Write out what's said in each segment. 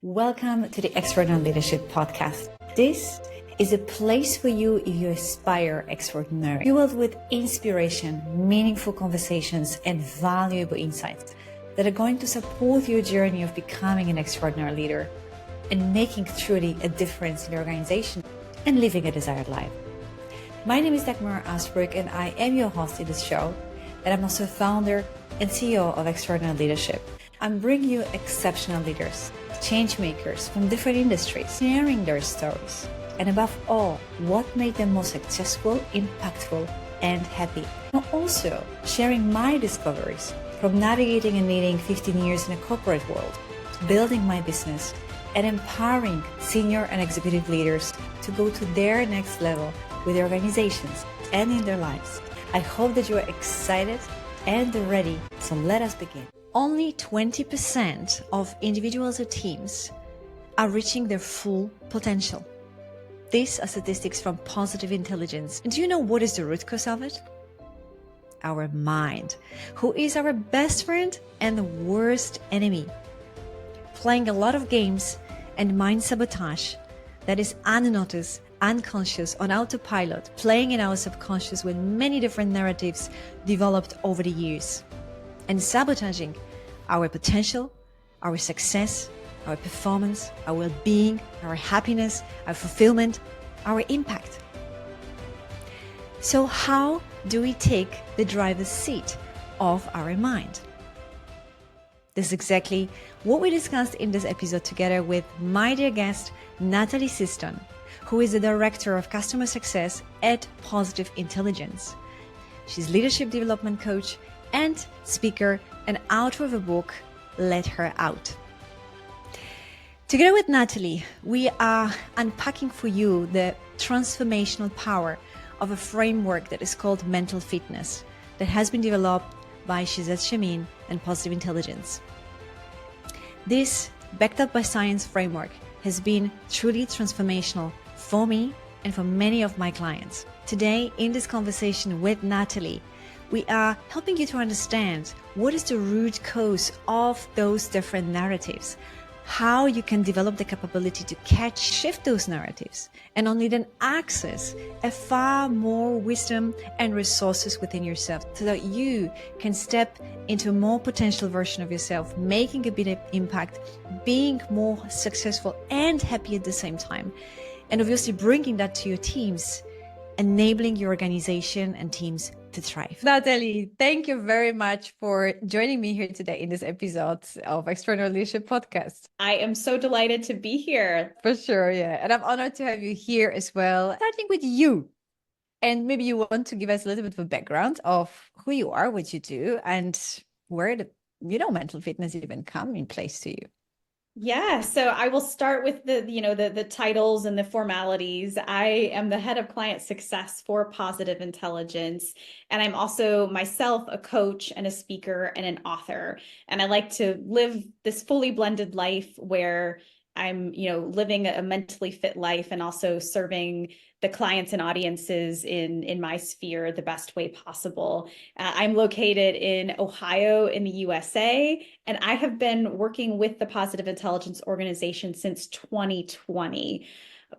Welcome to the Extraordinary Leadership Podcast. This is a place for you if you aspire extraordinary, fueled with inspiration, meaningful conversations, and valuable insights that are going to support your journey of becoming an extraordinary leader and making truly a difference in your organization and living a desired life. My name is Dagmara Asbreuk and I am your host in this show, and I'm also founder and CEO of Extraordinary Leadership. I'm bringing you exceptional leaders, change makers from different industries, sharing their stories, and above all, what made them most successful, impactful, and happy. I'm also sharing my discoveries from navigating and leading 15 years in a corporate world, building my business, and empowering senior and executive leaders to go to their next level with their organizations and in their lives. I hope that you are excited and ready, so let us begin. Only 20% of individuals or teams are reaching their full potential. These are statistics from Positive Intelligence. And do you know what is the root cause of it? Our mind, who is our best friend and the worst enemy. Playing a lot of games and mind sabotage that is unnoticed, unconscious, on autopilot, playing in our subconscious with many different narratives developed over the years. And sabotaging our potential, our success, our performance, our well-being, our happiness, our fulfillment, our impact. So how do we take the driver's seat of our mind? This is exactly what we discussed in this episode together with my dear guest, Natalie Siston, who is the Director of Customer Success at Positive Intelligence. She's leadership development coach and speaker and author of a book, Let Her Out. Together with Natalie, we are unpacking for you the transformational power of a framework that is called mental fitness that has been developed by Judge Saboteur and Positive Intelligence. This, backed up by science framework, has been truly transformational for me and for many of my clients. Today, in this conversation with Natalie, we are helping you to understand what is the root cause of those different narratives, how you can develop the capability to shift those narratives, and only then access a far more wisdom and resources within yourself so that you can step into a more potential version of yourself, making a big impact, being more successful and happy at the same time, and obviously bringing that to your teams, enabling your organization and teams to thrive. Natalie, thank you very much for joining me here today in this episode of Extraordinary Leadership Podcast. I am so delighted to be here. For sure, yeah. And I'm honored to have you here as well. Starting with you. And maybe you want to give us a little bit of a background of who you are, what you do, and where the, mental fitness even come in place to you. Yeah, so I will start with the titles and the formalities. I am the head of client success for Positive Intelligence, and I'm also myself a coach and a speaker and an author. And I like to live this fully blended life where I'm, living a mentally fit life and also serving the clients and audiences in my sphere the best way possible. I'm located in Ohio in the USA, and I have been working with the Positive Intelligence organization since 2020.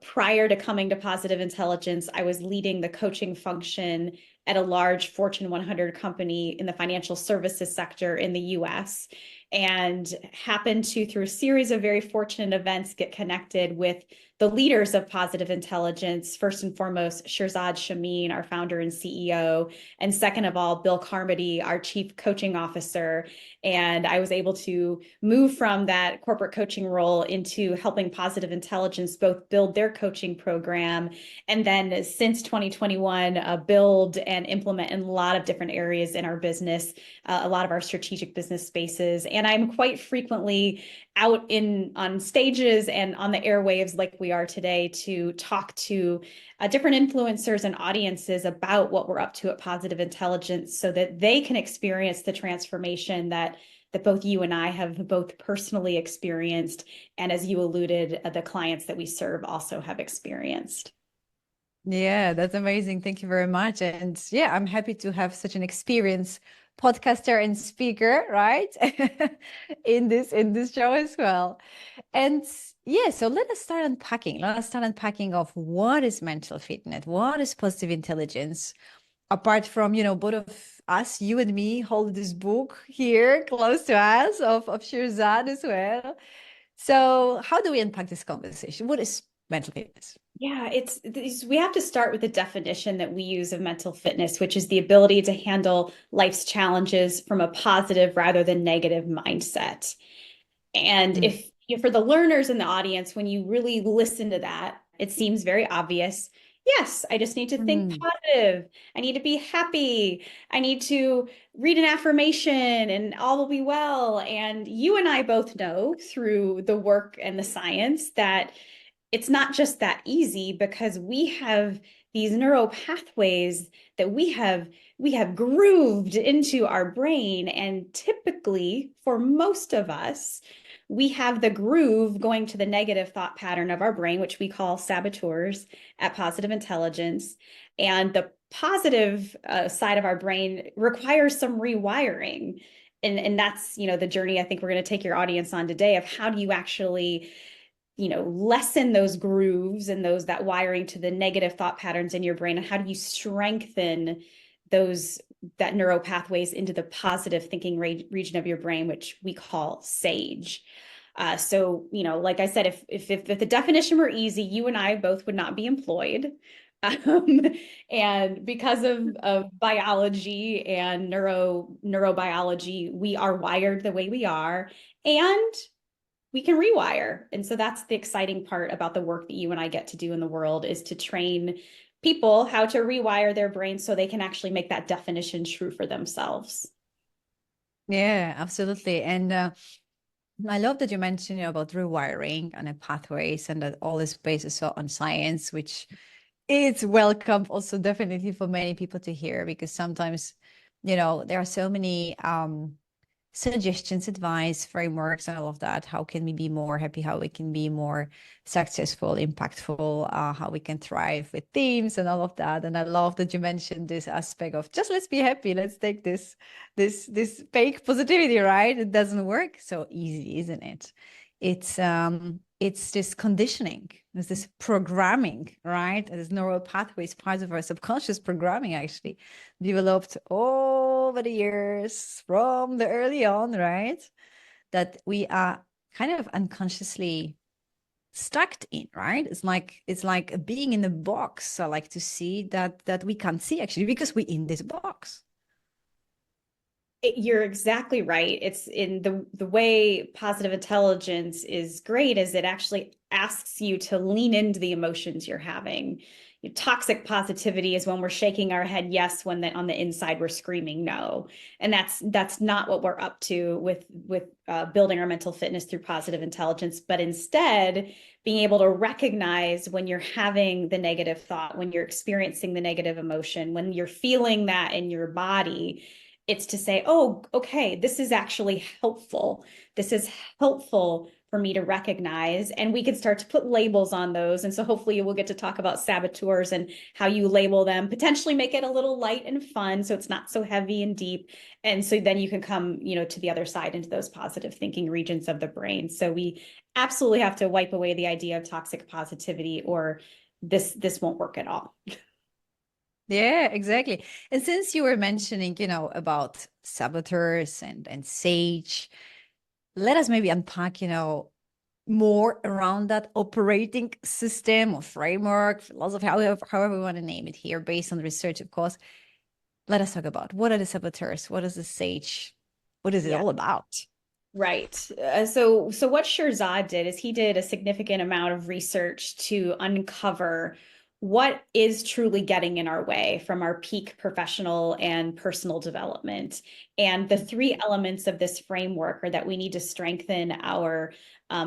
Prior to coming to Positive Intelligence, I was leading the coaching function at a large Fortune 100 company in the financial services sector in the US, and happened to, through a series of very fortunate events, get connected with the leaders of Positive Intelligence. First and foremost, Shirzad Chamine, our founder and CEO, and second of all, Bill Carmody, our chief coaching officer. And I was able to move from that corporate coaching role into helping Positive Intelligence both build their coaching program, and then since 2021, build and implement in a lot of different areas in our business, a lot of our strategic business spaces. And I'm quite frequently out on stages and on the airwaves like we are today to talk to different influencers and audiences about what we're up to at Positive Intelligence so that they can experience the transformation that both you and I have both personally experienced, and as you alluded, the clients that we serve also have experienced. Yeah, that's amazing. Thank you very much. And yeah, I'm happy to have such an experience podcaster and speaker, right? in this show as well. And yeah, so let us start unpacking. Let us start unpacking of what is mental fitness, what is positive intelligence, apart from, both of us, you and me, hold this book here close to us of Shirzad as well. So how do we unpack this conversation? What is mental fitness? Yeah, we have to start with the definition that we use of mental fitness, which is the ability to handle life's challenges from a positive rather than negative mindset. And Mm. if for the learners in the audience, when you really listen to that, it seems very obvious. Yes, I just need to think Mm. positive. I need to be happy. I need to read an affirmation and all will be well. And you and I both know through the work and the science that it's not just that easy because we have these neural pathways that we have grooved into our brain, and typically for most of us we have the groove going to the negative thought pattern of our brain, which we call saboteurs at Positive Intelligence. And the positive side of our brain requires some rewiring. And that's, the journey I think we're going to take your audience on today of how do you actually lessen those grooves and that wiring to the negative thought patterns in your brain, and how do you strengthen that neural pathways into the positive thinking region of your brain, which we call sage. So like I said, if the definition were easy, you and I both would not be employed. And because of biology and neurobiology, we are wired the way we are, and we can rewire. And so that's the exciting part about the work that you and I get to do in the world, is to train people how to rewire their brains so they can actually make that definition true for themselves. Yeah, absolutely. And I love that you mentioned, about rewiring and the pathways, and that all is based so on science, which is welcome also definitely for many people to hear, because sometimes, there are so many suggestions, advice, frameworks, and all of that. How can we be more happy? How we can be more successful, impactful, how we can thrive with teams and all of that. And I love that you mentioned this aspect of just let's be happy. Let's take this fake positivity, right? It doesn't work so easy, isn't it? It's this conditioning, it's this programming, right? This neural pathways, parts of our subconscious programming actually developed over the years from the early on, right? That we are kind of unconsciously stuck in, right? It's like being in a box. I like to see that we can't see actually because we're in this box. You're exactly right. It's in the way positive intelligence is great is it actually asks you to lean into the emotions you're having. Toxic positivity is when we're shaking our head yes when on the inside we're screaming no, and that's not what we're up to with building our mental fitness through positive intelligence. But instead, being able to recognize when you're having the negative thought, when you're experiencing the negative emotion, when you're feeling that in your body, it's to say, oh, okay, this is actually helpful. This is helpful for me to recognize. And we can start to put labels on those. And so hopefully we'll get to talk about saboteurs and how you label them, potentially make it a little light and fun so it's not so heavy and deep. And so then you can come, to the other side, into those positive thinking regions of the brain. So we absolutely have to wipe away the idea of toxic positivity, or this won't work at all. Yeah, exactly. And since you were mentioning, about saboteurs and sage, let us maybe unpack, more around that operating system or framework, philosophy, however we want to name it here, based on research, of course. Let us talk about what are the saboteurs? What is the sage? What is it Yeah. all about? Right. So what Shirzad did is he did a significant amount of research to uncover what is truly getting in our way from our peak professional and personal development. And the three elements of this framework are that we need to strengthen our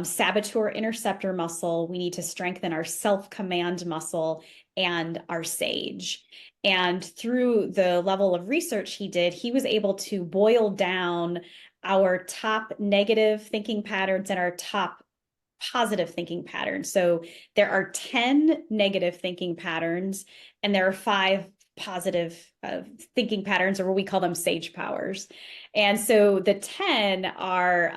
saboteur interceptor muscle, we need to strengthen our self-command muscle, and our sage. And through the level of research he did, he was able to boil down our top negative thinking patterns and our top positive thinking patterns. So there are 10 negative thinking patterns and there are 5 positive thinking patterns, or what we call them sage powers. And so the 10 are,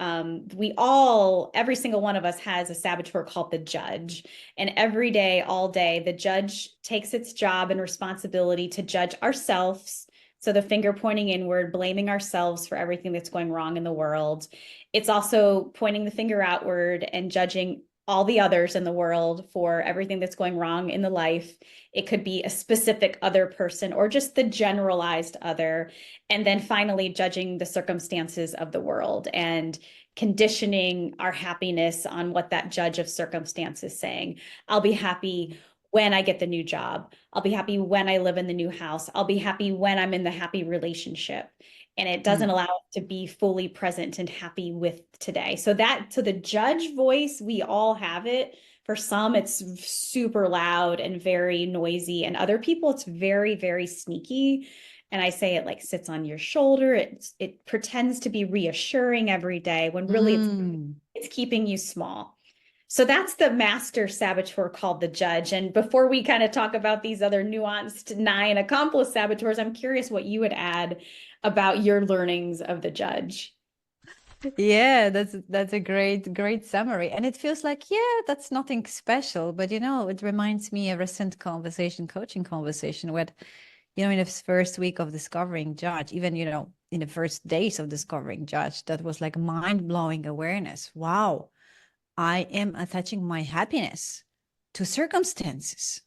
every single one of us has a saboteur called the judge. And every day, all day, the judge takes its job and responsibility to judge ourselves. So the finger pointing inward, blaming ourselves for everything that's going wrong in the world. It's also pointing the finger outward and judging all the others in the world for everything that's going wrong in the life. It could be a specific other person or just the generalized other. And then finally, judging the circumstances of the world and conditioning our happiness on what that judge of circumstance is saying. I'll be happy when I get the new job. I'll be happy when I live in the new house. I'll be happy when I'm in the happy relationship. And it doesn't allow us to be fully present and happy with today. So the judge voice, we all have it. For some, it's super loud and very noisy. And other people, it's very, very sneaky. And I say it like sits on your shoulder. It pretends to be reassuring every day when really it's keeping you small. So that's the master saboteur called the judge. And before we kind of talk about these other nuanced 9 accomplice saboteurs, I'm curious what you would add about your learnings of the judge. Yeah, that's a great summary. And it feels like, yeah, that's nothing special. But it reminds me of a recent coaching conversation with, in the first week of discovering Judge, even, in the first days of discovering Judge, that was like mind-blowing awareness. Wow. I am attaching my happiness to circumstances.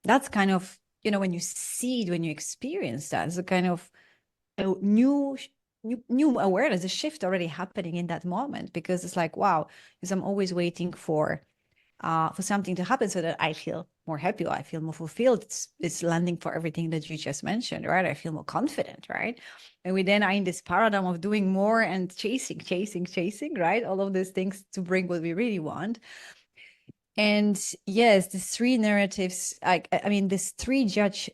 That's kind of, when you see it, when you experience that, it's a kind of a new awareness, a shift already happening in that moment, because it's like, wow, because I'm always waiting for something to happen so that I feel more happy, I feel more fulfilled. It's landing for everything that you just mentioned, right? I feel more confident, right? And we then are in this paradigm of doing more and chasing, right? All of these things to bring what we really want. And yes, these 3 narratives, I mean, these 3 judge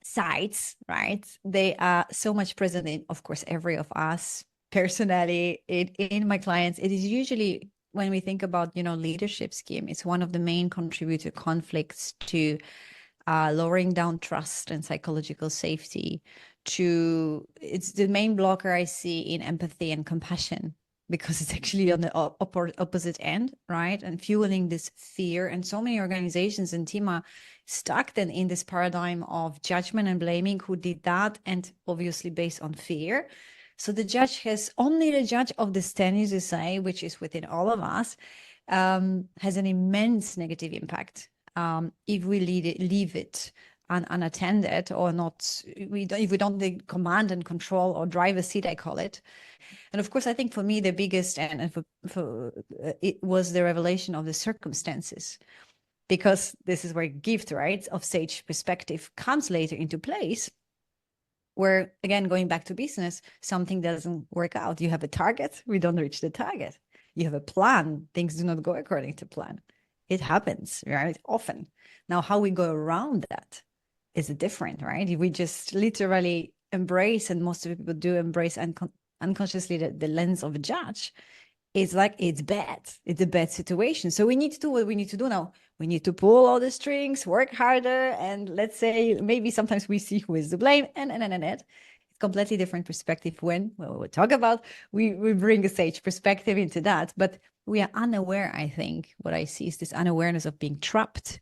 sides, right? They are so much present in, of course, every of us personally, in my clients. It is usually, when we think about, leadership scheme, it's one of the main contributor conflicts to lowering down trust and psychological safety. It's the main blocker I see in empathy and compassion, because it's actually on the opposite end, right? And fueling this fear. And so many organizations and team are stuck then in this paradigm of judgment and blaming who did that, and obviously based on fear. So the judge of the 10, as you say, which is within all of us, has an immense negative impact if we leave it unattended, or not. If we don't take command and control, or driver's seat, I call it. And of course, I think for me, the biggest and for it was the revelation of the circumstances, because this is where gift, right, of sage perspective comes later into place, where, again, going back to business, something doesn't work out. You have a target, we don't reach the target. You have a plan, things do not go according to plan. It happens, right, often. Now, how we go around that is different, right? If we just literally embrace, and most of people do embrace unconsciously, the lens of a judge, it's like, it's bad. It's a bad situation. So we need to do what we need to do now. We need to pull all the strings, work harder, and let's say maybe sometimes we see who is to blame, and. It's completely different perspective when we talk about, we bring a sage perspective into that, but we are unaware. I think what I see is this unawareness of being trapped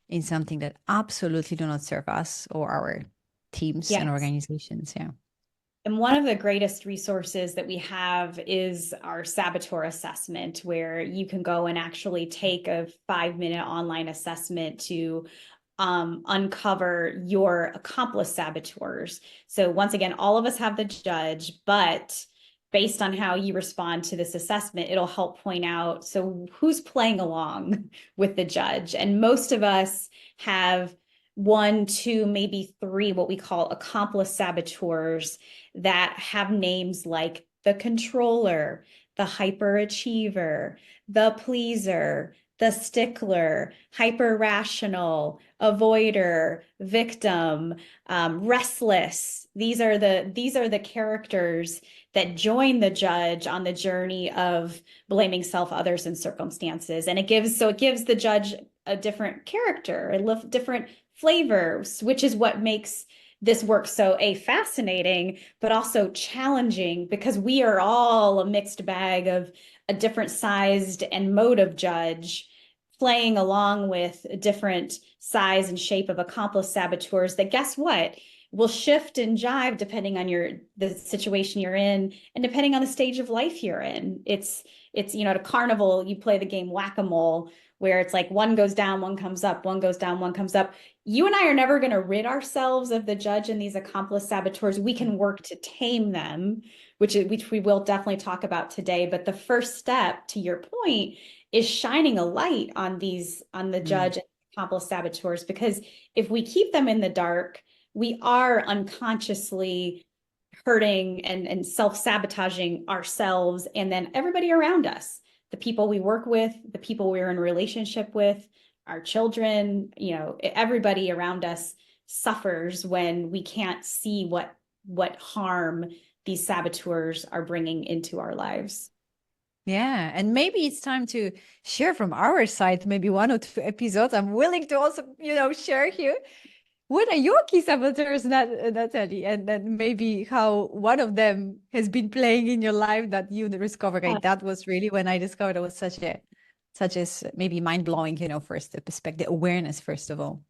in something that absolutely do not serve us or our teams and organizations. Yeah. And one of the greatest resources that we have is our saboteur assessment, where you can go and actually take a 5-minute online assessment to uncover your accomplice saboteurs. So once again, all of us have the judge, but based on how you respond to this assessment, it'll help point out, so who's playing along with the judge? And most of us have 1, 2, maybe 3, what we call accomplice saboteurs, that have names like the controller, the hyperachiever, the pleaser, the stickler, hyper rational, avoider, victim, restless. These are the characters that join the judge on the journey of blaming self, others, and circumstances. And it gives the judge a different character, a different flavors, which is what makes this work so fascinating, but also challenging, because we are all a mixed bag of a different sized and mode of judge playing along with a different size and shape of accomplice saboteurs that, guess what, will shift and jive depending on the situation you're in and depending on the stage of life you're in. It's at a carnival, you play the game whack-a-mole, where it's like one goes down, one comes up, one goes down, one comes up. You and I are never going to rid ourselves of the judge and these accomplice saboteurs. We can work to tame them, which we will definitely talk about today. But the first step, to your point, is shining a light on the judge and accomplice saboteurs, because if we keep them in the dark, we are unconsciously hurting and self-sabotaging ourselves and then everybody around us, the people we work with, the people we're in relationship with, our children, everybody around us suffers when we can't see what harm these saboteurs are bringing into our lives. Yeah, and maybe it's time to share from our side, maybe 1 or 2 episodes. I'm willing to also, share here. What are your key saboteurs, Natalie? And then maybe how one of them has been playing in your life that you discovered. Okay, that was really when I discovered it was such as maybe mind-blowing, first the perspective, awareness, first of all.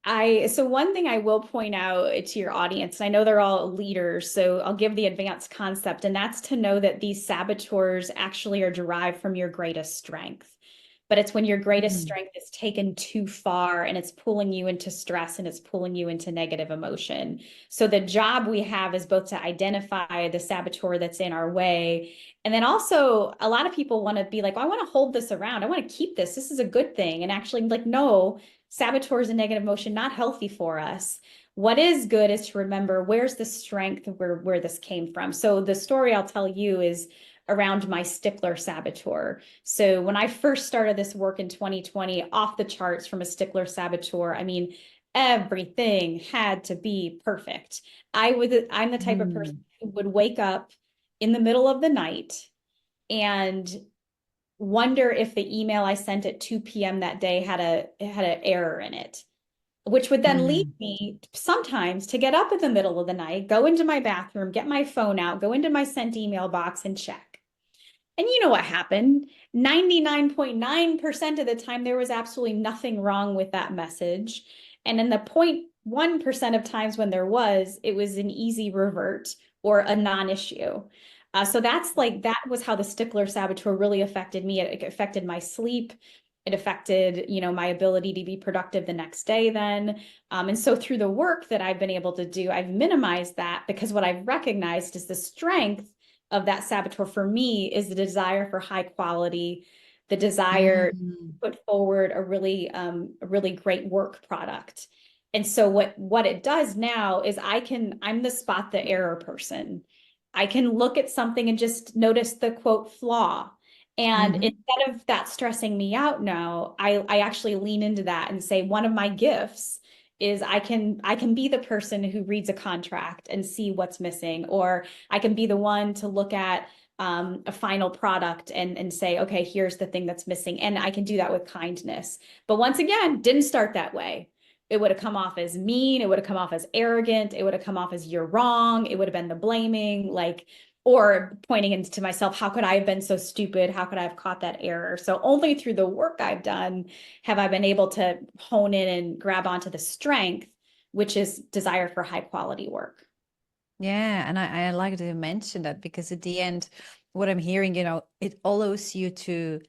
So one thing I will point out to your audience, and I know they're all leaders, so I'll give the advanced concept, and that's to know that these saboteurs actually are derived from your greatest strength. But it's when your greatest strength is taken too far and it's pulling you into stress and it's pulling you into negative emotion. So the job we have is both to identify the saboteur that's in our way. And then also a lot of people want to be like, oh, I want to hold this around. I want to keep this. This is a good thing. And actually, like, no, saboteurs and negative emotion, not healthy for us. What is good is to remember where's the strength where this came from. So the story I'll tell you is around my stickler saboteur. So when I first started this work in 2020, off the charts from a stickler saboteur, I mean, everything had to be perfect. I'm the type of person who would wake up in the middle of the night and wonder if the email I sent at 2 p.m. that day had an error in it, which would then lead me sometimes to get up in the middle of the night, go into my bathroom, get my phone out, go into my sent email box and check. And you know what happened? 99.9% of the time, there was absolutely nothing wrong with that message. And in the 0.1% of times when there was, it was an easy revert or a non-issue. So that was how the stickler saboteur really affected me. It affected my sleep. It affected, my ability to be productive the next day then. And so through the work that I've been able to do, I've minimized that, because what I've recognized is the strength of that saboteur for me is the desire for high quality, the desire to put forward a really great work product. And so what it does now is I'm the spot the error person. I can look at something and just notice the quote flaw. And instead of that stressing me out now, I actually lean into that and say, one of my gifts is I can be the person who reads a contract and see what's missing, or I can be the one to look at a final product and say, okay, here's the thing that's missing. And I can do that with kindness. But once again, didn't start that way. It would have come off as mean. It would have come off as arrogant. It would have come off as you're wrong. It would have been the blaming, or pointing into myself, how could I have been so stupid? How could I have caught that error? So only through the work I've done have I been able to hone in and grab onto the strength, which is desire for high quality work. Yeah, and I like to mention that, because at the end, what I'm hearing, it allows you to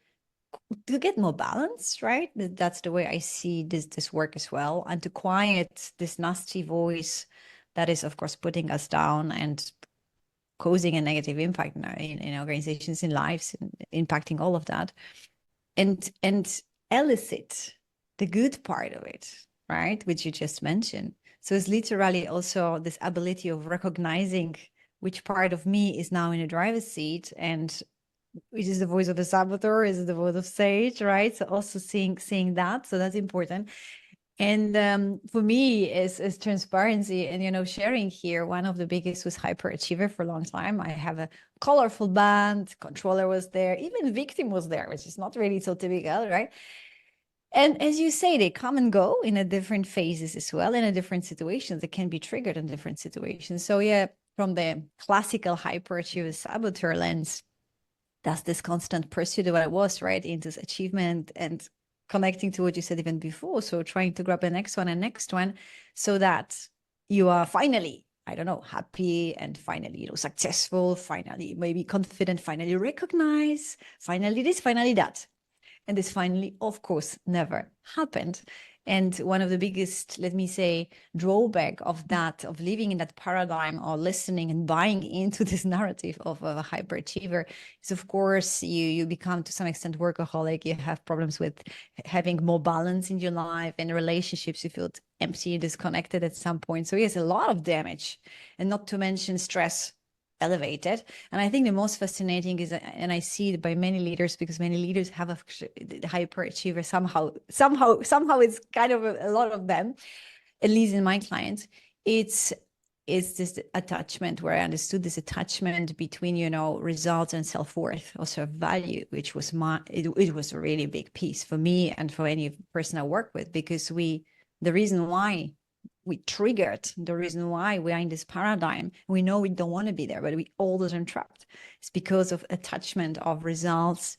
get more balance, right? That's the way I see this work as well, and to quiet this nasty voice that is, of course, putting us down and causing a negative impact in organizations, in lives, and impacting all of that, and elicit the good part of it, right? Which you just mentioned. So it's literally also this ability of recognizing which part of me is now in the driver's seat, and which is the voice of the saboteur, is the voice of sage, right? So also seeing that. So that's important. And for me, is transparency and sharing here. One of the biggest was Hyperachiever for a long time. I have a colorful band, controller was there, even victim was there, which is not really so typical, right? And as you say, they come and go in a different phases as well, in a different situations. They can be triggered in different situations. So yeah, from the classical hyperachiever saboteur lens, that's this constant pursuit of what I was, right? Into achievement and connecting to what you said even before. So trying to grab the next one and next one so that you are finally, I don't know, happy and finally, successful, finally, maybe confident, finally recognize, finally this, finally that. And this finally, of course, never happened. And one of the biggest, let me say, drawback of that, of living in that paradigm or listening and buying into this narrative of a hyperachiever is, of course, you become to some extent workaholic. You have problems with having more balance in your life and relationships. You feel empty, disconnected at some point. So yes, a lot of damage, and not to mention stress elevated. And I think the most fascinating is, and I see it by many leaders, because many leaders have a hyperachiever somehow it's kind of a lot of them, at least in my clients. It's this attachment, where I understood this attachment between, results and self-worth, also value, which was it was a really big piece for me and for any person I work with, because the reason why we triggered, the reason why we are in this paradigm, we know we don't want to be there, but we all the time trapped. It's because of attachment of results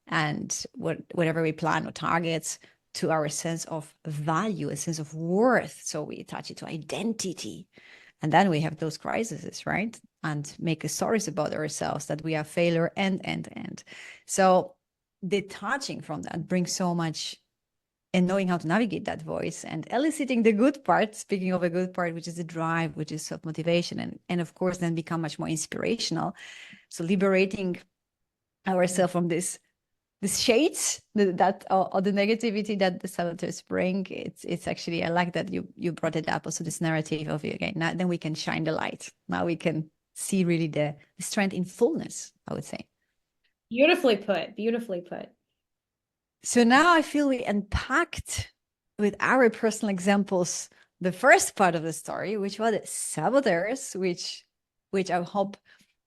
and whatever we plan or targets to our sense of value, a sense of worth. So we attach it to identity. And then we have those crises, right? And make stories about ourselves that we are failure and. So detaching from that brings so much, and knowing how to navigate that voice and eliciting the good part, speaking of a good part, which is the drive, which is self-motivation, and of course then become much more inspirational. So liberating ourselves from this shades that or the negativity that the saboteurs bring. It's actually, I like that you brought it up, also this narrative of, okay, now then we can shine the light. Now we can see really the strength in fullness, I would say. Beautifully put, beautifully put. So now I feel we unpacked with our personal examples the first part of the story, which was the saboteurs, which I hope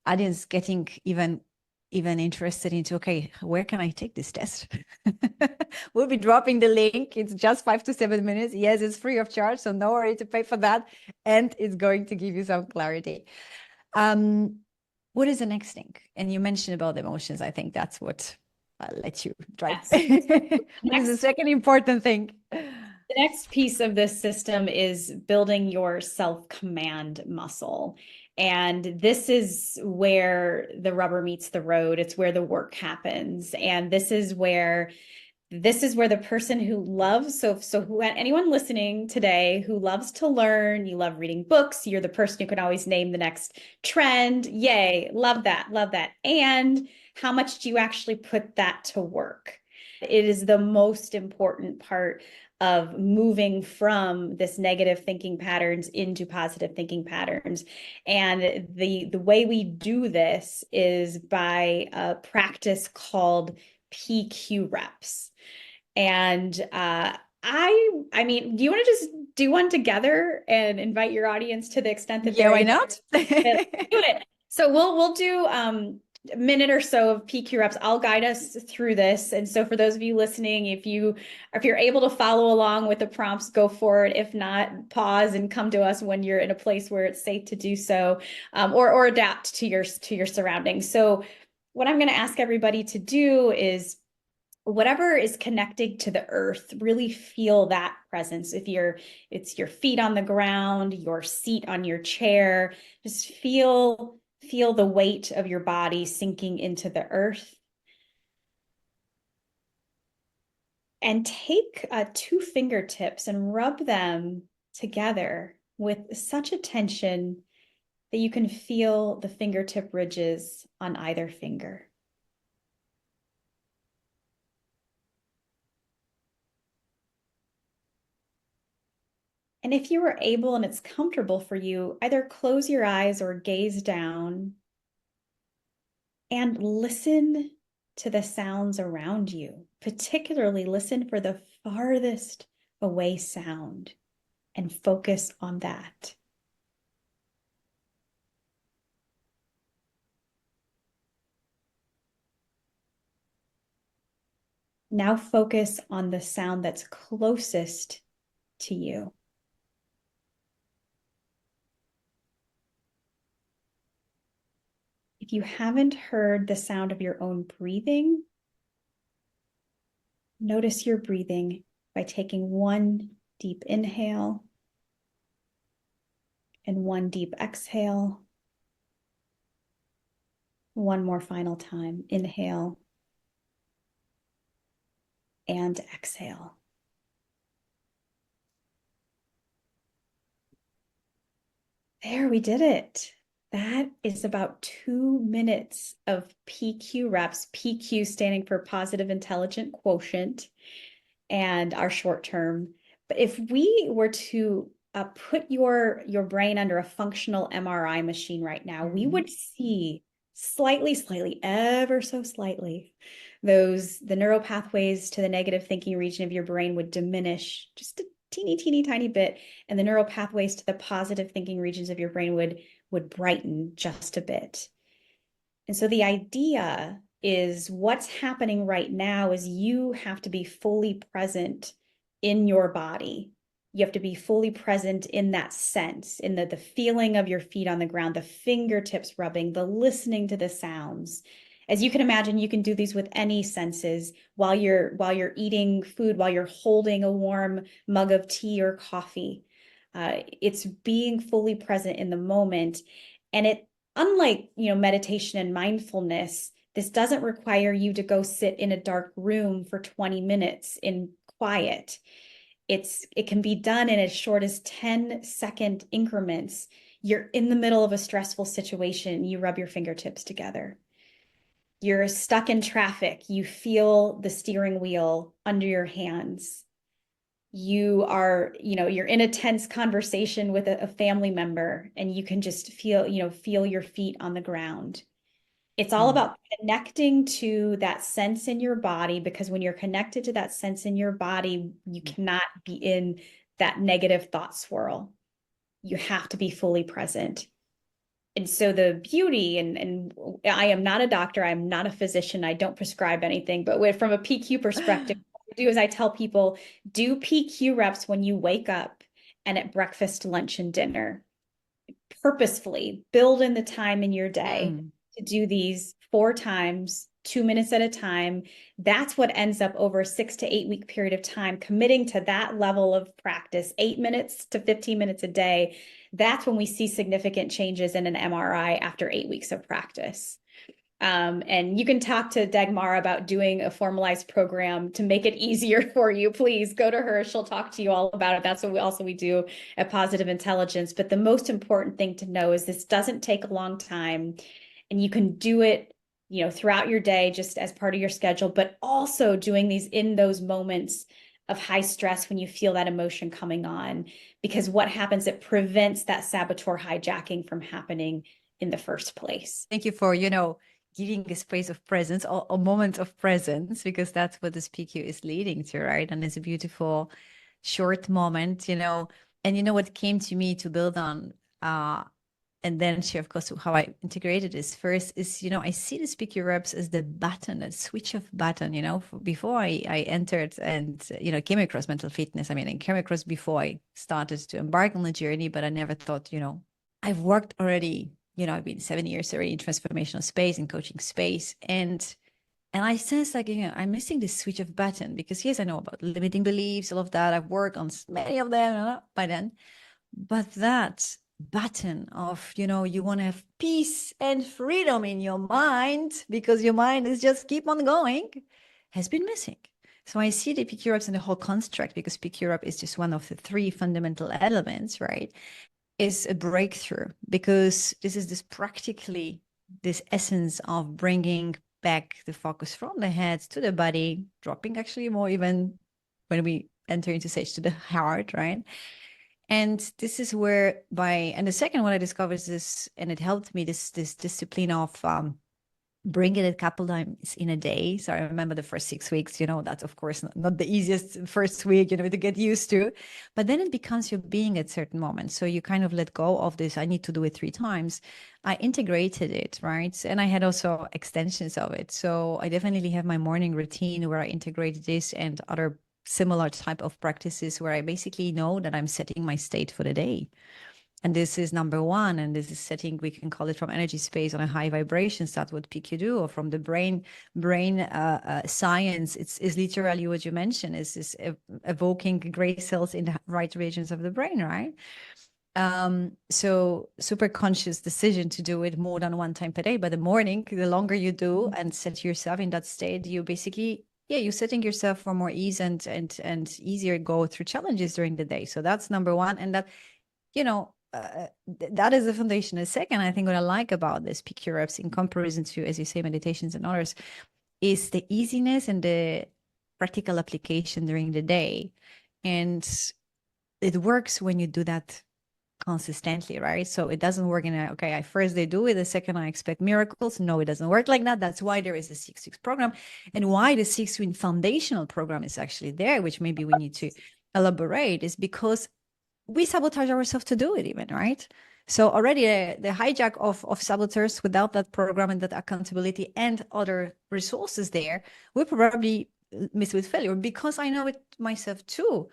audience getting even interested into, okay, where can I take this test? We'll be dropping the link. It's just 5 to 7 minutes. Yes, it's free of charge, so no worry to pay for that. And it's going to give you some clarity. What is the next thing? And you mentioned about emotions. I think that's what I'll let you drive. Yes. What is the second important thing? The next piece of this system is building your self-command muscle. And this is where the rubber meets the road. It's where the work happens. And this is where the person who loves, anyone listening today who loves to learn, you love reading books, you're the person who can always name the next trend. Yay, love that, love that. And how much do you actually put that to work? It is the most important part of moving from this negative thinking patterns into positive thinking patterns. And the way we do this is by a practice called PQ reps. And I mean, do you want to just do one together and invite your audience to the extent that Yeah, why not? do it. So we'll do a minute or so of PQ reps. I'll guide us through this. And so for those of you listening, if you're able to follow along with the prompts, go for it. If not, pause and come to us when you're in a place where it's safe to do so, or adapt to your surroundings. So what I'm going to ask everybody to do is, whatever is connecting to the earth, really feel that presence. It's your feet on the ground, your seat on your chair, just feel the weight of your body sinking into the earth. And take 2 fingertips and rub them together with such attention that you can feel the fingertip ridges on either finger. And if you are able and it's comfortable for you, either close your eyes or gaze down and listen to the sounds around you. Particularly listen for the farthest away sound and focus on that. Now focus on the sound that's closest to you. If you haven't heard the sound of your own breathing, notice your breathing by taking one deep inhale and one deep exhale. One more final time. Inhale and exhale. There, we did it. That is about 2 minutes of PQ reps, PQ standing for positive intelligent quotient, and our short term. But if we were to put your brain under a functional MRI machine right now, we would see slightly, ever so slightly, the neural pathways to the negative thinking region of your brain would diminish just a teeny tiny bit, and the neural pathways to the positive thinking regions of your brain would brighten just a bit. And so the idea is what's happening right now is you have to be fully present in your body. You have to be fully present in that sense, in the feeling of your feet on the ground, the fingertips rubbing, the listening to the sounds. As you can imagine, you can do these with any senses while you're eating food, while you're holding a warm mug of tea or coffee. It's being fully present in the moment. And it, unlike, meditation and mindfulness, this doesn't require you to go sit in a dark room for 20 minutes in quiet. It can be done in as short as 10-second increments. You're in the middle of a stressful situation, you rub your fingertips together. You're stuck in traffic, you feel the steering wheel under your hands. You're in a tense conversation with a family member, and you can just feel your feet on the ground. It's all about connecting to that sense in your body, because when you're connected to that sense in your body, you cannot be in that negative thought swirl. You have to be fully present. And so the beauty, and I am not a doctor, I'm not a physician, I don't prescribe anything, but from a PQ perspective, what I do is I tell people, do PQ reps when you wake up and at breakfast, lunch, and dinner. Purposefully build in the time in your day to do these 4 times, 2 minutes at a time. That's what ends up over a 6 to 8 week period of time, committing to that level of practice, 8 minutes to 15 minutes a day. That's when we see significant changes in an MRI after 8 weeks of practice. And you can talk to Dagmara about doing a formalized program to make it easier for you. Please go to her. She'll talk to you all about it. That's what we do at Positive Intelligence. But the most important thing to know is this doesn't take a long time, and you can do it, throughout your day, just as part of your schedule, but also doing these in those moments of high stress when you feel that emotion coming on, because what happens, it prevents that saboteur hijacking from happening in the first place. Thank you for, giving a space of presence or a moment of presence, because that's what this PQ is leading to, right? And it's a beautiful short moment, and what came to me to build on, and then share, of course, how I integrated this first is, I see this PQ reps as the button, a switch of button, before I entered and, came across mental fitness. I mean, I came across before I started to embark on the journey, but I never thought, I've worked already, I've been 7 years already in transformational space and coaching space. And I sense like, I'm missing this switch of button, because yes, I know about limiting beliefs, all of that. I've worked on many of them by then, but that button of, you want to have peace and freedom in your mind, because your mind is just keep on going, has been missing. So I see the PQ reps and the whole construct, because PQ rep is just one of the 3 fundamental elements, right? Is a breakthrough, because this is this essence of bringing back the focus from the head to the body, dropping actually more even when we enter into stage to the heart, right? And this is and the second one I discovered is this, and it helped me, this discipline of bring it a couple times in a day. So I remember the first 6 weeks, that's of course not the easiest first week, to get used to, but then it becomes your being at certain moments. So you kind of let go of this, I need to do it 3 times. I integrated it, right? And I had also extensions of it. So I definitely have my morning routine where I integrated this and other similar type of practices where I basically know that I'm setting my state for the day. And this is number one. And this is setting, we can call it from energy space on a high vibration, start with PQ2, or from the brain science. It's literally what you mentioned, is evoking gray cells in the right regions of the brain, right? So super conscious decision to do it more than 1 time per day. But the morning, the longer you do and set yourself in that state, you basically, you're setting yourself for more ease and easier go through challenges during the day. So that's number one. And that, that is the foundation. The second, I think what I like about this PQ reps in comparison to, as you say, meditations and others, is the easiness and the practical application during the day. And it works when you do that consistently, right? So it doesn't work in I first they do it, the second I expect miracles. No, it doesn't work like that. That's why there is a 6 week program, and why the 6 week foundational program is actually there, which maybe we need to elaborate, is because we sabotage ourselves to do it even, right? So already the hijack of saboteurs, without that program and that accountability and other resources there, we probably miss with failure, because I know it myself too.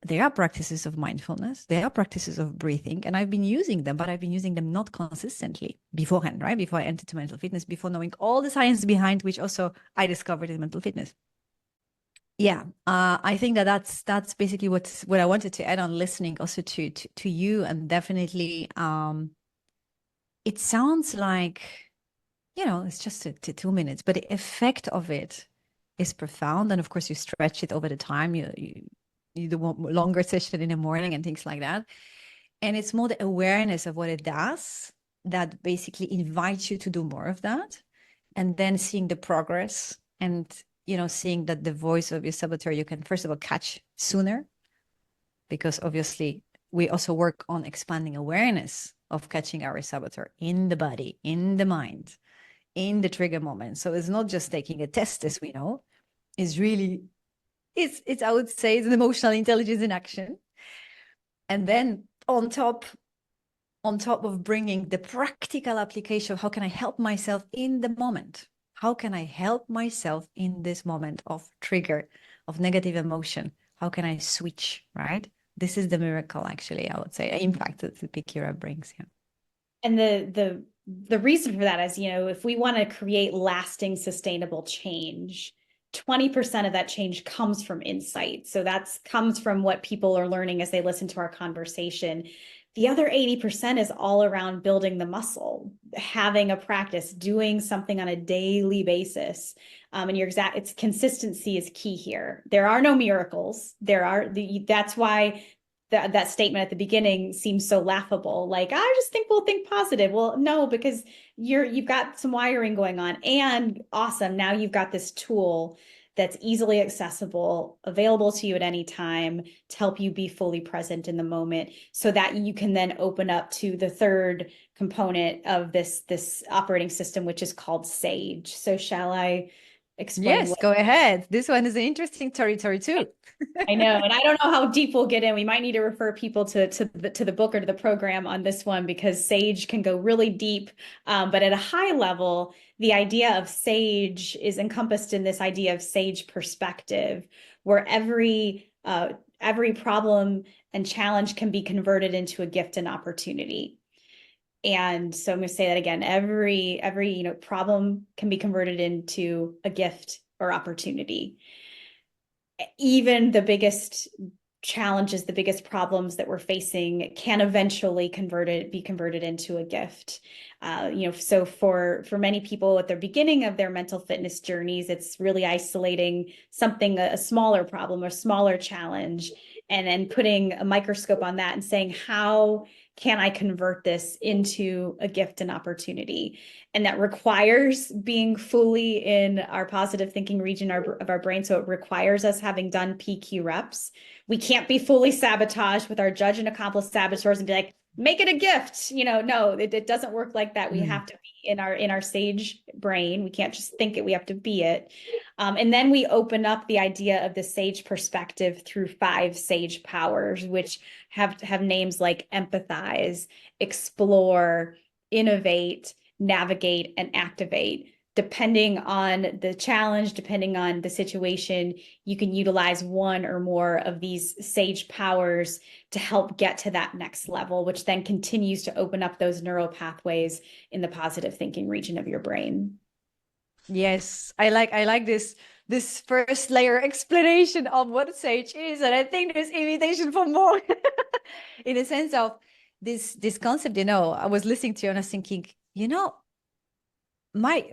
There are practices of mindfulness, there are practices of breathing, and I've been using them, but I've been using them not consistently beforehand, right? Before I entered to mental fitness, before knowing all the science behind, which also I discovered in mental fitness. I think that's basically what I wanted to add on, listening also to you. And definitely it sounds like, it's just 2 minutes, but the effect of it is profound. And of course you stretch it over the time, you do a longer session in the morning and things like that. And it's more the awareness of what it does that basically invites you to do more of that, and then seeing the progress, and seeing that the voice of your saboteur you can first of all catch sooner, because obviously we also work on expanding awareness of catching our saboteur in the body, in the mind, in the trigger moment. So it's not just taking a test, as we know. It's really, it's I would say it's an emotional intelligence in action. And then on top of bringing the practical application, how can I help myself in the moment? How can I help myself in this moment of trigger, of negative emotion? How can I switch, right? This is the miracle, actually, I would say, impact that the PQ brings. Yeah. And the reason for that is, if we want to create lasting, sustainable change, 20% of that change comes from insight. So that comes from what people are learning as they listen to our conversation. The other 80% is all around building the muscle, having a practice, doing something on a daily basis. And it's consistency is key here. There are no miracles. That's why that statement at the beginning seems so laughable. Like, I just think we'll think positive. Well, no, because you've got some wiring going on, and awesome. Now you've got this tool that's easily accessible, available to you at any time to help you be fully present in the moment, so that you can then open up to the third component of this operating system, which is called SAGE. So shall I explain? Yes, go ahead. This one is an interesting territory too. I know, and I don't know how deep we'll get in. We might need to refer people to the book or to the program on this one, because SAGE can go really deep. But at a high level, the idea of SAGE is encompassed in this idea of SAGE perspective, where every problem and challenge can be converted into a gift and opportunity. And so I'm going to say that again: every problem can be converted into a gift or opportunity. Even the biggest challenges, the biggest problems that we're facing can eventually be converted into a gift. So for many people at the beginning of their mental fitness journeys, it's really isolating something, a smaller problem or smaller challenge, and then putting a microscope on that and saying, how can I convert this into a gift and opportunity? And that requires being fully in our positive thinking region of our brain. So it requires us having done PQ reps. We can't be fully sabotaged with our judge and accomplice saboteurs and be like, make it a gift. No, it doesn't work like that. We Mm. have to be in our sage brain. We can't just think it, we have to be it. And then we open up the idea of the sage perspective through 5 sage powers, which have names like empathize, explore, innovate, navigate, and activate. Depending on the challenge, depending on the situation, you can utilize one or more of these sage powers to help get to that next level, which then continues to open up those neural pathways in the positive thinking region of your brain. Yes, I like this first layer explanation of what sage is, and I think there's invitation for more. In the sense of this concept, I was listening to you and I was thinking, my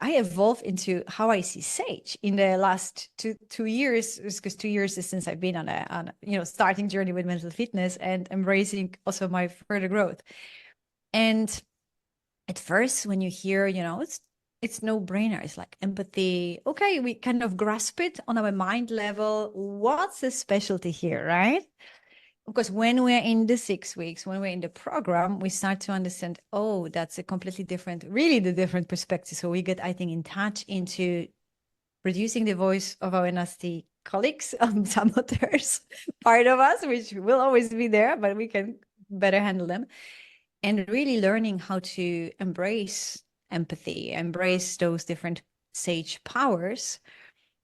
I evolved into how I see sage in the last two years, because 2 years is since I've been on a starting journey with mental fitness and embracing also my further growth. And at first, when you hear, it's no brainer. It's like empathy. Okay, we kind of grasp it on our mind level. What's the specialty here, right? Because when we're in the 6 weeks, when we're in the program, we start to understand, oh, that's a completely different, really the different perspective. So we get, I think, in touch into reducing the voice of our nasty colleagues, saboteurs, part of us, which will always be there, but we can better handle them. And really learning how to embrace empathy, embrace those different sage powers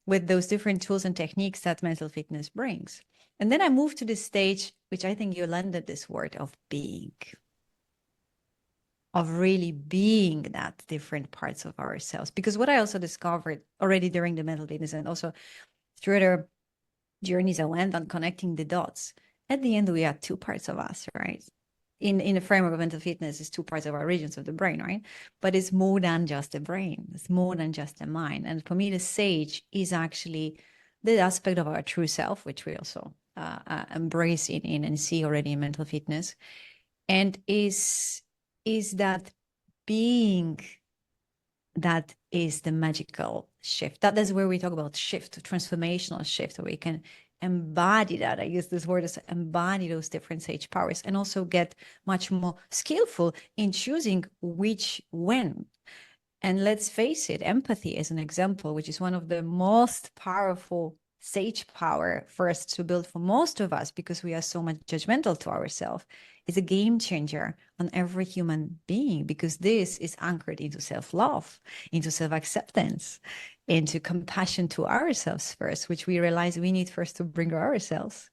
with those different tools and techniques that mental fitness brings. And then I moved to this stage, which I think you landed this word of being, of really being that different parts of ourselves. Because what I also discovered already during the mental fitness and also through other journeys I went on connecting the dots, at the end, we are 2 parts of us, right? In the framework of mental fitness, is 2 parts of our regions of the brain, right? But it's more than just the brain. It's more than just the mind. And for me, the sage is actually the aspect of our true self, which we also embrace in and see already in mental fitness, and is that being that is the magical shift. That is where we talk about shift, transformational shift, where we can embody that. I use this word as embody those different sage powers and also get much more skillful in choosing which when. And let's face it, empathy is an example, which is one of the most powerful sage power for us to build for most of us, because we are so much judgmental to ourselves. It's a game changer on every human being, because this is anchored into self-love, into self-acceptance, into compassion to ourselves first, which we realize we need first to bring ourselves.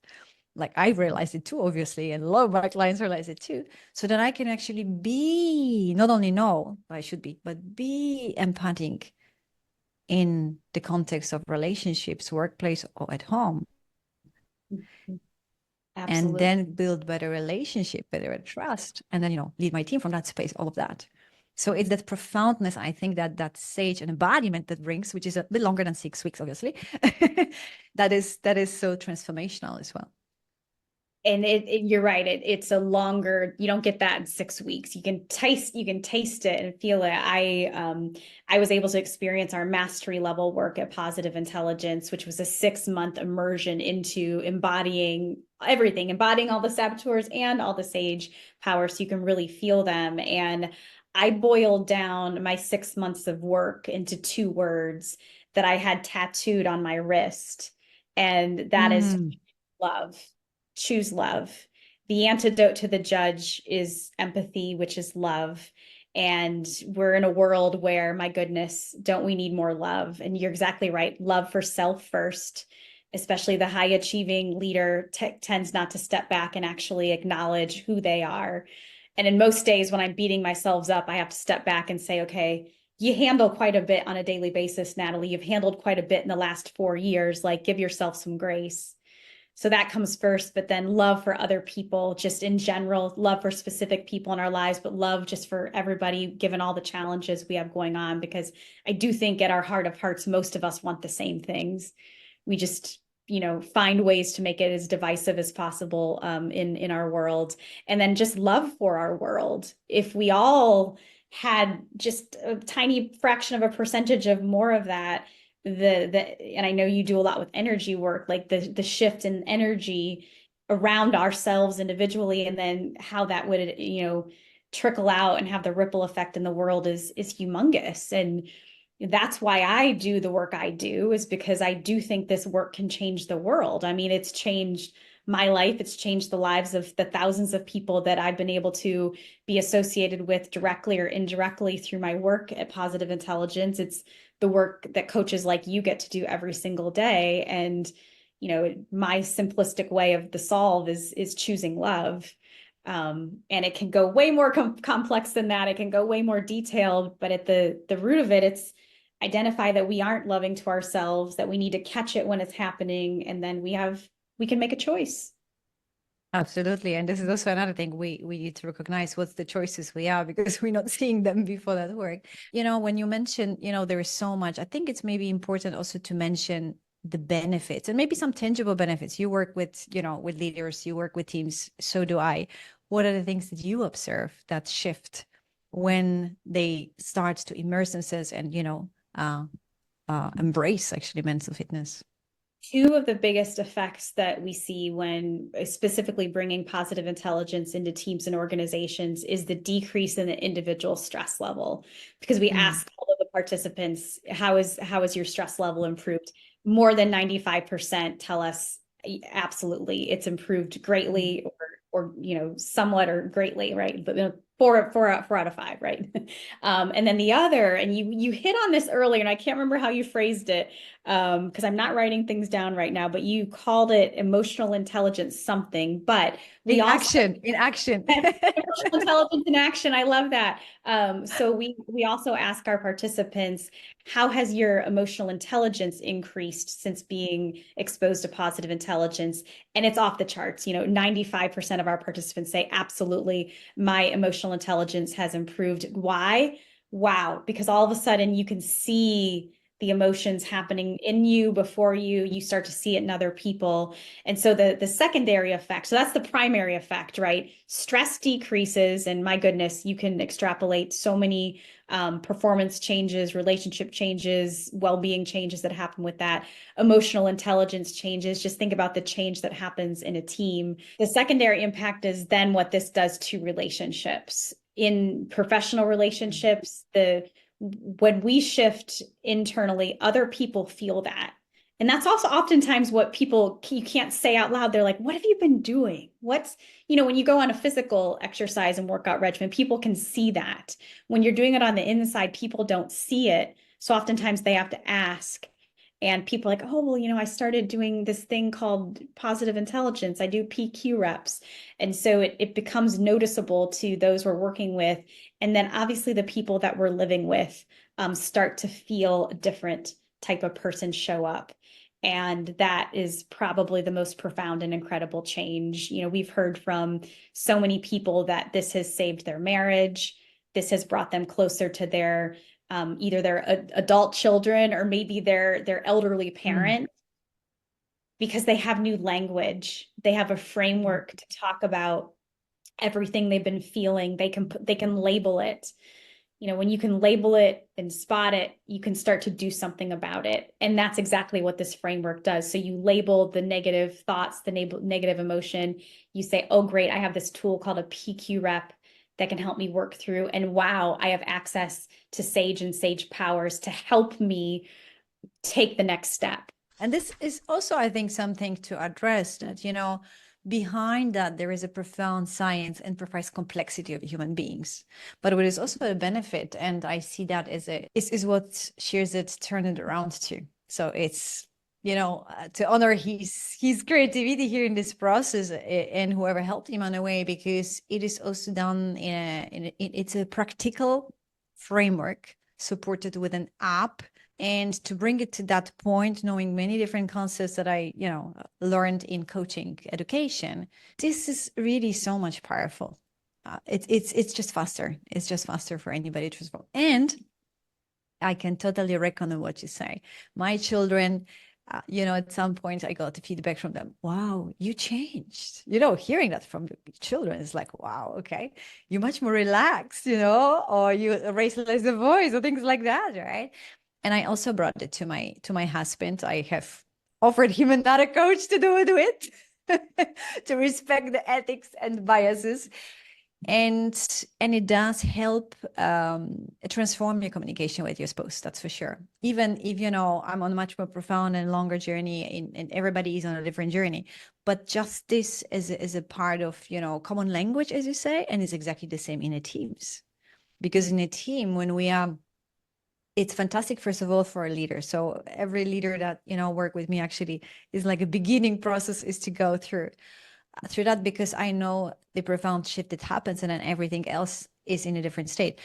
Like I've realized it too, obviously, and a lot of my clients realize it too. So that I can actually be, not only know I should be, but be empathic in the context of relationships, workplace, or at home, and Absolutely. then build better relationship, better trust, and then, lead my team from that space, all of that. So it's that profoundness, I think, that sage and embodiment that brings, which is a bit longer than 6 weeks, obviously, that is so transformational as well. And you're right, it's a longer, you don't get that in 6 weeks. You can taste it and feel it. I was able to experience our mastery level work at Positive Intelligence, which was a 6-month immersion into embodying everything, embodying all the saboteurs and all the sage powers, so you can really feel them. And I boiled down my 6 months of work into 2 words that I had tattooed on my wrist, and that is Mm. love. Choose love. The antidote to the judge is empathy, which is love. And we're in a world where, my goodness, don't we need more love? And you're exactly right. Love for self first, especially the high achieving leader tends not to step back and actually acknowledge who they are. And in most days when I'm beating myself up, I have to step back and say, okay, you handle quite a bit on a daily basis, Natalie. You've handled quite a bit in the last 4 years. Like, give yourself some grace. So that comes first, but then love for other people, just in general, love for specific people in our lives, but love just for everybody, given all the challenges we have going on. Because I do think at our heart of hearts, most of us want the same things. We just, find ways to make it as divisive as possible in our world. And then just love for our world. If we all had just a tiny fraction of a percentage of more of that, and I know you do a lot with energy work, like the shift in energy around ourselves individually, and then how that would, trickle out and have the ripple effect in the world is humongous. And that's why I do the work I do, is because I do think this work can change the world. I mean, it's changed my life. It's changed the lives of the thousands of people that I've been able to be associated with directly or indirectly through my work at Positive Intelligence. It's the work that coaches like you get to do every single day. And, my simplistic way of the solve is choosing love. And it can go way more complex than that. It can go way more detailed, but at the root of it, it's identify that we aren't loving to ourselves, that we need to catch it when it's happening, and then we can make a choice. Absolutely. And this is also another thing we need to recognize what's the choices we are, because we're not seeing them before that work. When you mention, there is so much, I think it's maybe important also to mention the benefits and maybe some tangible benefits. You work with, with leaders, you work with teams, so do I. What are the things that you observe that shift when they start to immerse themselves and, embrace actually mental fitness? Two of the biggest effects that we see when specifically bringing positive intelligence into teams and organizations is the decrease in the individual stress level. Because we ask all of the participants, how is your stress level improved? More than 95% tell us absolutely it's improved greatly, or somewhat or greatly, right? But four out of five, right? And then the other, and you hit on this earlier, and I can't remember how you phrased it, because I'm not writing things down right now, but you called it emotional intelligence something. But we in action. emotional intelligence in action. I love that. So we also ask our participants, how has your emotional intelligence increased since being exposed to positive intelligence? And it's off the charts. 95% of our participants say, absolutely, my emotional intelligence has improved. Why? Wow. Because all of a sudden you can see the emotions happening in you before you start to see it in other people. And so the secondary effect, so that's the primary effect, right? Stress decreases, and my goodness, you can extrapolate so many performance changes, relationship changes, well-being changes that happen with that. Emotional intelligence changes. Just think about the change that happens in a team. The secondary impact is then what this does to relationships. In professional relationships, when we shift internally, other people feel that. And that's also oftentimes what you can't say out loud. They're like, what have you been doing? When you go on a physical exercise and workout regimen, people can see that. When you're doing it on the inside, people don't see it. So oftentimes they have to ask. And people are like, oh, well, I started doing this thing called positive intelligence. I do PQ reps. And so it becomes noticeable to those we're working with. And then obviously the people that we're living with start to feel a different type of person show up. And that is probably the most profound and incredible change. We've heard from so many people that this has saved their marriage. This has brought them closer to their either their adult children or maybe their elderly parent, because they have new language. They have a framework to talk about everything they've been feeling. They can label it. When you can label it and spot it, you can start to do something about it. And that's exactly what this framework does. So you label the negative thoughts, the negative emotion. You say, oh, great, I have this tool called a PQ rep that can help me work through. And wow, I have access to Sage and Sage powers to help me take the next step. And this is also, I think, something to address that, behind that, there is a profound science and profound complexity of human beings. But what is also a benefit, and I see that as is what Shears it turned it around to. So it's, to honor his creativity here in this process, and whoever helped him on the way, because it is also done it's a practical framework supported with an app. And to bring it to that point, knowing many different concepts that I, learned in coaching education, this is really so much powerful. It's just faster. It's just faster for anybody to follow. And I can totally reckon on what you say. My children, at some point I got the feedback from them. Wow, you changed. Hearing that from the children is like, wow, okay, you're much more relaxed, or you raise less the voice or things like that, right? And I also brought it to my husband. I have offered him another coach to do it with. to respect the ethics and biases. And it does help transform your communication with your spouse, that's for sure. Even if, I'm on a much more profound and longer journey, and everybody is on a different journey. But just this is a part of, common language, as you say, and it's exactly the same in a teams. Because in a team, when we are, it's fantastic, first of all, for a leader. So every leader that, work with me actually is like a beginning process is to go through that, because I know the profound shift that happens, and then everything else is in a different state.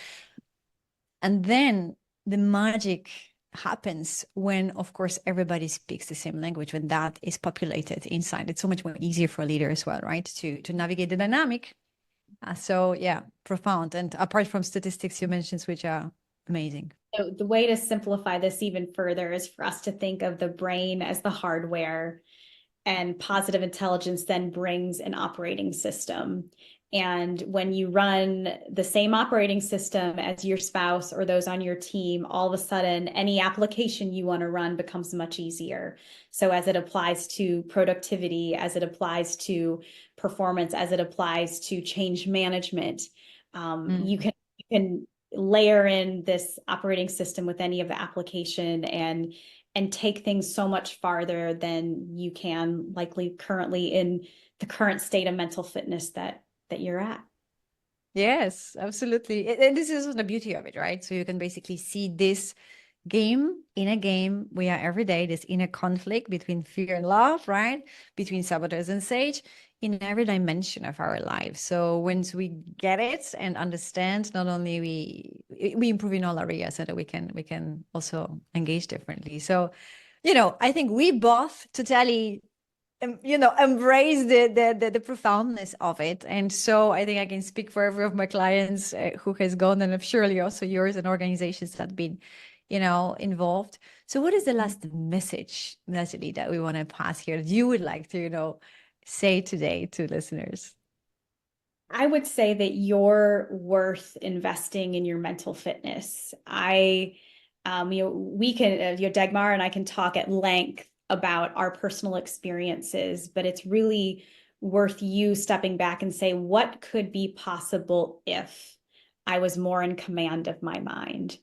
And then the magic happens when, of course, everybody speaks the same language, when that is populated inside. It's so much more easier for a leader as well, right? To navigate the dynamic. So yeah, profound. And apart from statistics you mentioned, which are amazing. So the way to simplify this even further is for us to think of the brain as the hardware, and positive intelligence then brings an operating system. And when you run the same operating system as your spouse or those on your team, all of a sudden, any application you want to run becomes much easier. So as it applies to productivity, as it applies to performance, as it applies to change management, you can layer in this operating system with any of the application and take things so much farther than you can likely currently in the current state of mental fitness that you're at. Yes, absolutely. And this is the beauty of it, right? So you can basically see this game in a game. We are every day, this inner conflict between fear and love, right? Between saboteurs and sage, in every dimension of our lives. So once we get it and understand, not only we improve in all areas, so that we can also engage differently. So, I think we both totally embrace the profoundness of it. And so I think I can speak for every of my clients who has gone, and surely also yours, and organizations that have been involved. So what is the last message, Natalie, that we want to pass here that you would like to say today to listeners? I would say that you're worth investing in your mental fitness. We can, Dagmara and I can talk at length about our personal experiences, but it's really worth you stepping back and say, what could be possible if I was more in command of my mind?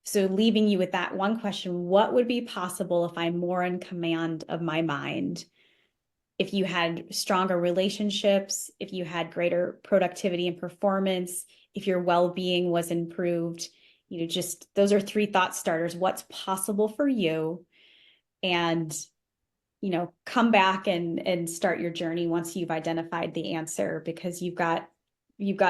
So leaving you with that one question, what would be possible if I'm more in command of my mind? If you had stronger relationships, if you had greater productivity and performance, if your well-being was improved, just those are 3 thought starters. What's possible for you? And, come back and start your journey once you've identified the answer, because you've got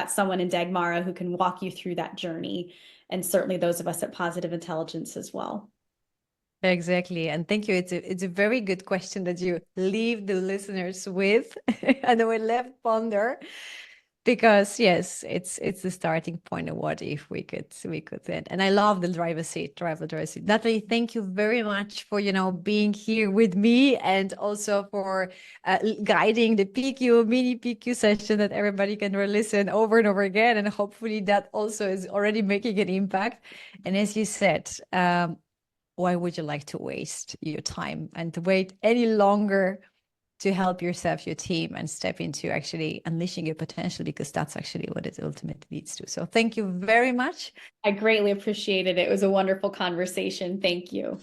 someone in Dagmara who can walk you through that journey. And certainly those of us at Positive Intelligence as well. Exactly. And thank you. It's a very good question that you leave the listeners with and we left ponder, because yes, it's the starting point of what if we could end. And I love the driver's seat. Natalie, thank you very much for, being here with me, and also for guiding the mini PQ session that everybody can listen over and over again. And hopefully that also is already making an impact. And as you said, why would you like to waste your time and to wait any longer to help yourself, your team, and step into actually unleashing your potential, because that's actually what it ultimately leads to. So thank you very much. I greatly appreciated it. It was a wonderful conversation. Thank you.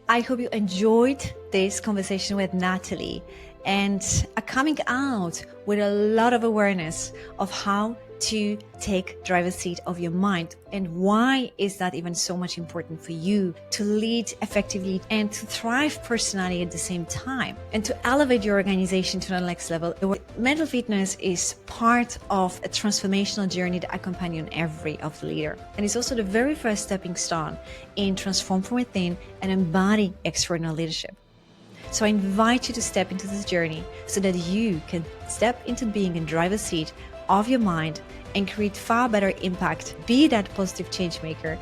I hope you enjoyed this conversation with Natalie and are coming out with a lot of awareness of how to take driver's seat of your mind, and why is that even so much important for you to lead effectively and to thrive personally at the same time, and to elevate your organization to the next level. Mental fitness is part of a transformational journey that accompanies on every of the leader, and it's also the very first stepping stone in transform from within and embody extraordinary leadership. So I invite you to step into this journey so that you can step into being in driver's seat of your mind and create far better impact, be that positive change maker,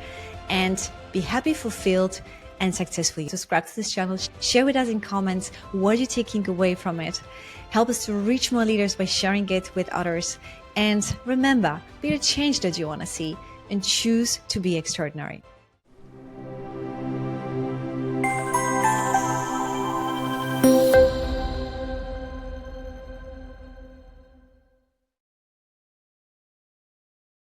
and be happy, fulfilled, and successful. Subscribe to this channel, share with us in comments what you're taking away from it. Help us to reach more leaders by sharing it with others. And remember, be the change that you want to see and choose to be extraordinary.